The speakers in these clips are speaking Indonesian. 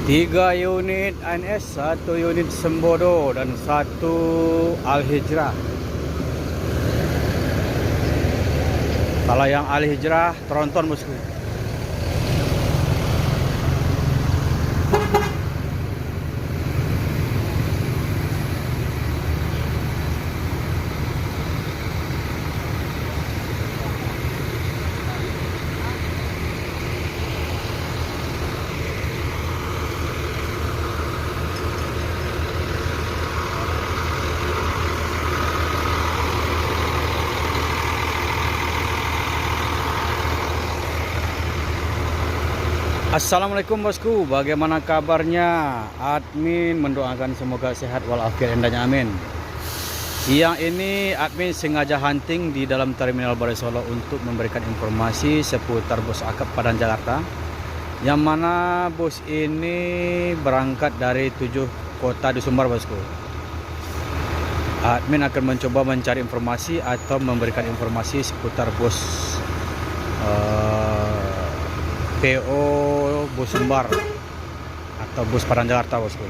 3 unit ANS, 1 unit Sembodo, dan 1 Al-Hijrah. Kalau yang Al-Hijrah tronton bosku. Assalamualaikum bosku, bagaimana kabarnya? Admin mendoakan semoga sehat walafiat endanya, amin. Siang ini admin sengaja hunting di dalam terminal Balai Solo untuk memberikan informasi seputar bus akap Padang Jakarta, yang mana bus ini berangkat dari 7 kota di Sumbar bosku. Admin akan mencoba mencari informasi atau memberikan informasi seputar bus PO bus Sumbar atau bus Padang Jakarta bosku.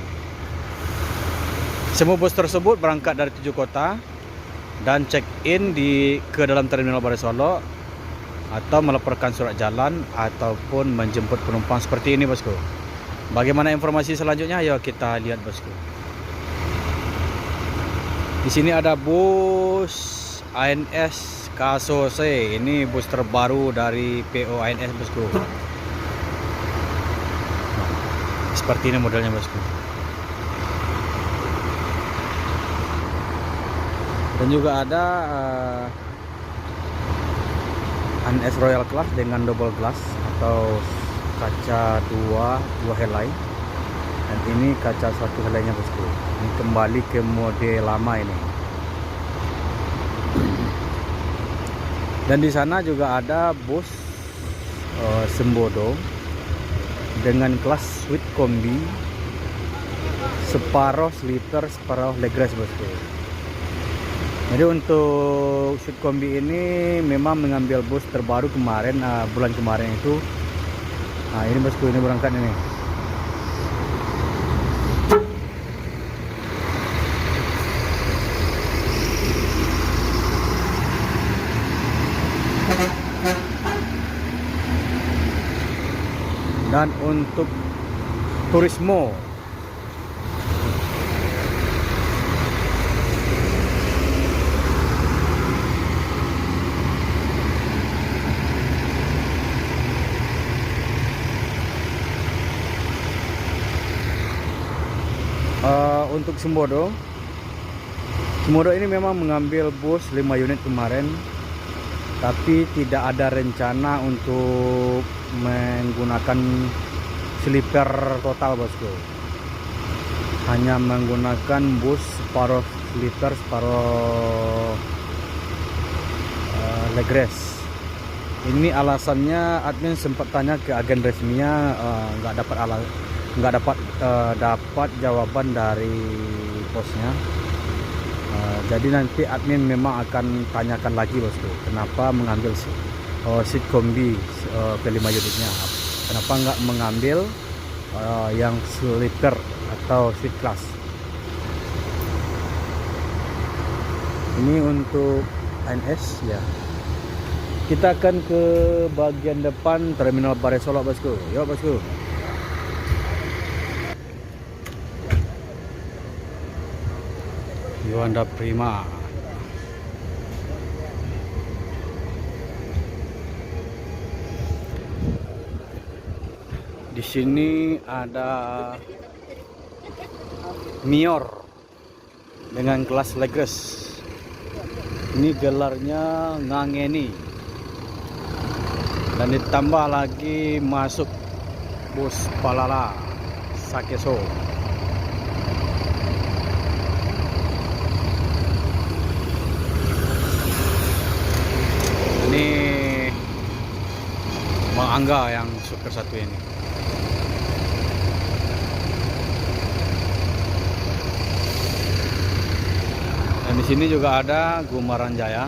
Semua bus tersebut berangkat dari 7 kota dan check in ke dalam terminal Balai Solo atau melaporkan surat jalan ataupun menjemput penumpang seperti ini bosku. Bagaimana informasi selanjutnya? Ayo kita lihat bosku. Di sini ada bus ANS Kasose. Ini bus terbaru dari PO ANS bosku. Seperti ini modelnya bosku. Dan juga ada ANS Royal Class dengan double glass atau kaca dua helai. Dan ini kaca satu helainya bosku. Ini kembali ke mode lama ini. Dan di sana juga ada bus Sembodo dengan kelas suite kombi, separuh sleeper, separuh legroom bosku. Jadi untuk suite kombi ini memang mengambil bus terbaru kemarin, bulan kemarin itu. Nah ini bosku, ini berangkat ini. Dan untuk Turismo untuk Sembodo ini memang mengambil bus 5 unit kemarin, tapi tidak ada rencana untuk menggunakan sleeper total bosku. Hanya menggunakan bus separuh sleeper, separuh legres. Ini alasannya admin sempat tanya ke agen resminya, nggak dapat jawaban dari bosnya. Jadi nanti admin memang akan tanyakan lagi bosku, kenapa mengambil seat kombi P5 unitnya, kenapa nggak mengambil yang sleeper atau suite class. Ini untuk ANS ya. Kita akan ke bagian depan terminal Balai Solo bosku. Yuk bosku. Yuanda Prima. Di sini ada Mior dengan kelas Legres. Ini gelarnya Ngangeni. Dan ditambah lagi masuk bus Palala Sakeso. Ini Bang Angga yang super satu ini. Dan di sini juga ada Gumaran Jaya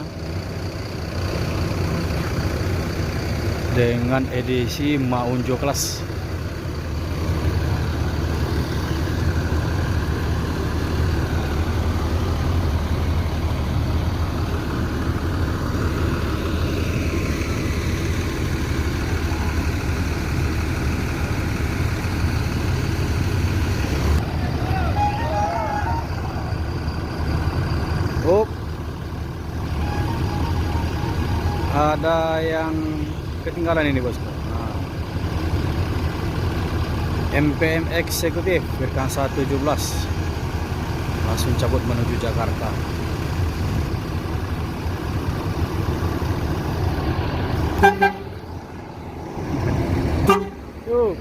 dengan edisi Maunjo Class. ada yang ketinggalan ini bosku. Nah, MPM eksekutif Berkasa 17 langsung cabut menuju Jakarta. Yuk.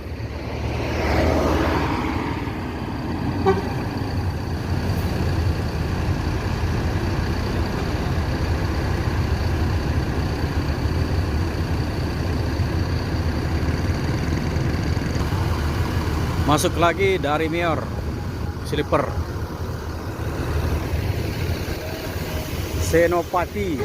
Masuk lagi dari Mior Sleeper Senopati.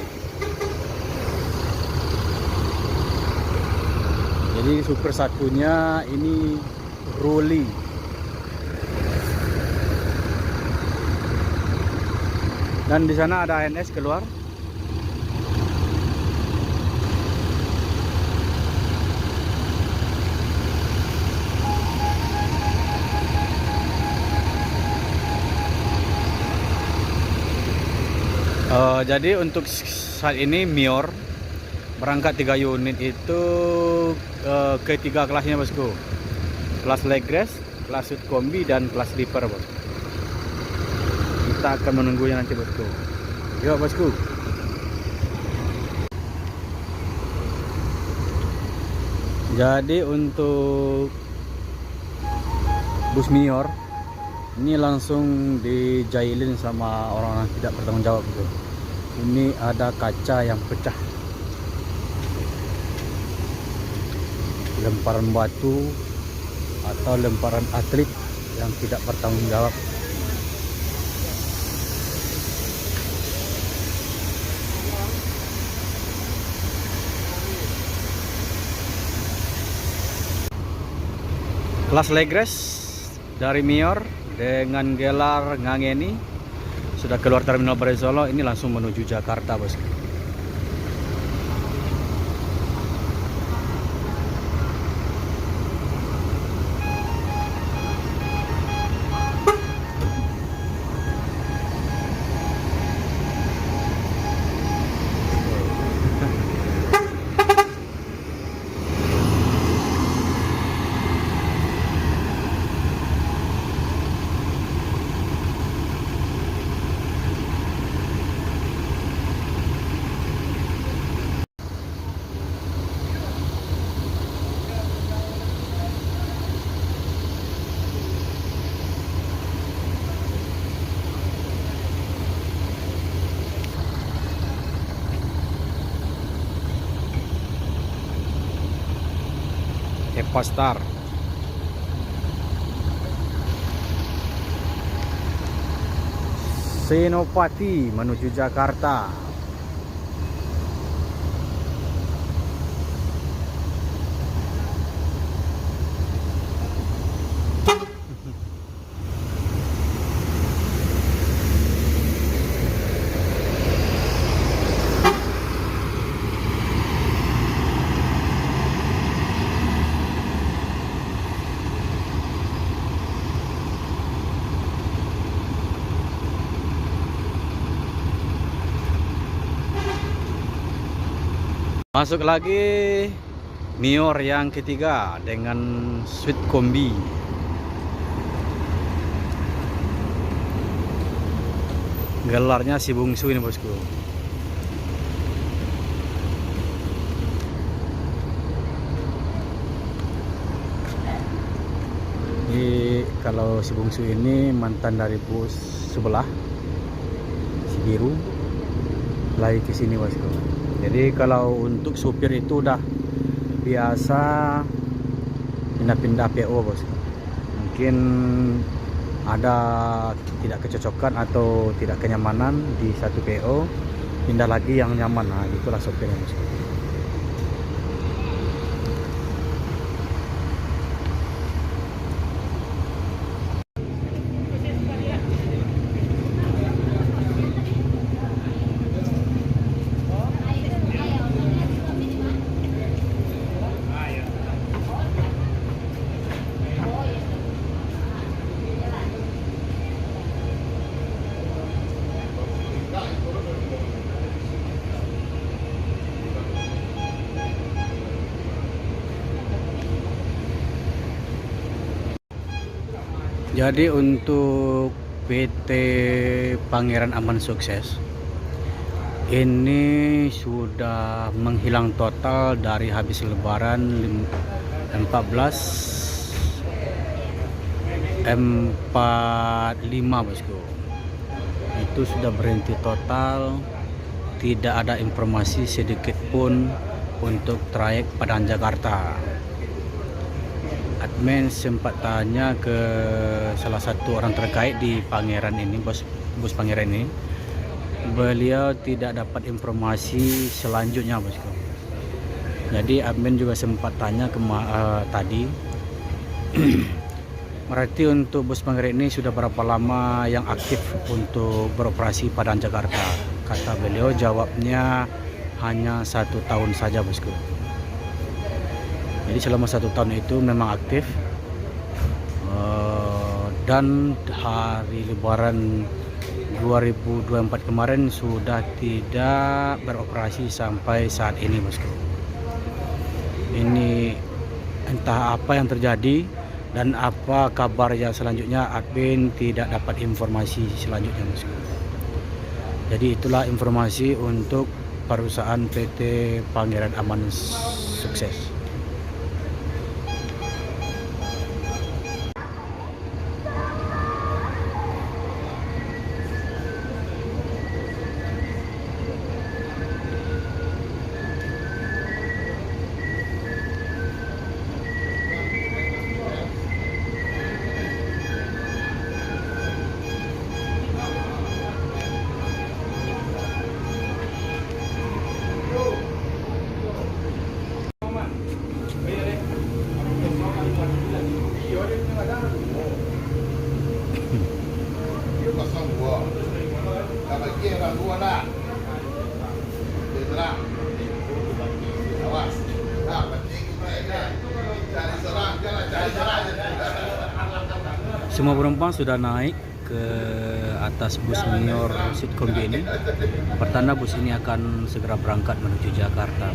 Jadi super satunya ini Ruli. Dan di sana ada ANS keluar. Jadi untuk saat ini Mior berangkat 3 unit itu ke 3 kelasnya bosku. Kelas Legres, kelas Sweet Kombi, dan kelas Sleeper bos. Kita akan menunggunya nanti bosku. Yuk bosku. Jadi untuk bus Mior ini langsung dijailin sama orang yang tidak bertanggung jawab gitu. Ini ada kaca yang pecah, lemparan batu atau lemparan atlet yang tidak bertanggung jawab. Kelas Legres dari Mior dengan gelar Ngangeni sudah keluar Terminal Barisolo, ini langsung menuju Jakarta bosku. Pastar. Senopati menuju Jakarta. Masuk lagi Mior yang ketiga dengan Sweet Kombi. Gelarnya si bungsu ini bosku. Jadi kalau si bungsu ini mantan dari bus sebelah si biru, lari ke sini bosku. Jadi kalau untuk supir itu udah biasa pindah-pindah PO bos. Mungkin ada tidak kecocokan atau tidak kenyamanan di satu PO, pindah lagi yang nyaman. Nah, itulah supirnya bos. Jadi untuk PT Pangeran Aman Sukses ini sudah menghilang total dari habis lebaran 45 bosku. Itu sudah berhenti total, tidak ada informasi sedikit pun untuk trayek Padang Jakarta. Admin sempat tanya ke salah satu orang terkait di Pangeran ini, bus Pangeran ini. Beliau tidak dapat informasi selanjutnya bosku. Jadi admin juga sempat tanya tadi berarti untuk bus Pangeran ini sudah berapa lama yang aktif untuk beroperasi Padang Jakarta. Kata beliau jawabnya hanya 1 tahun saja bosku. Jadi selama 1 tahun itu memang aktif, dan hari lebaran 2024 kemarin sudah tidak beroperasi sampai saat ini bosku. Ini entah apa yang terjadi dan apa kabar yang selanjutnya, admin tidak dapat informasi selanjutnya bosku. Jadi itulah informasi untuk perusahaan PT Pangeran Aman Sukses. Semua penumpang sudah naik ke atas bus Minior Sitkombi ini. Pertanda bus ini akan segera berangkat menuju Jakarta.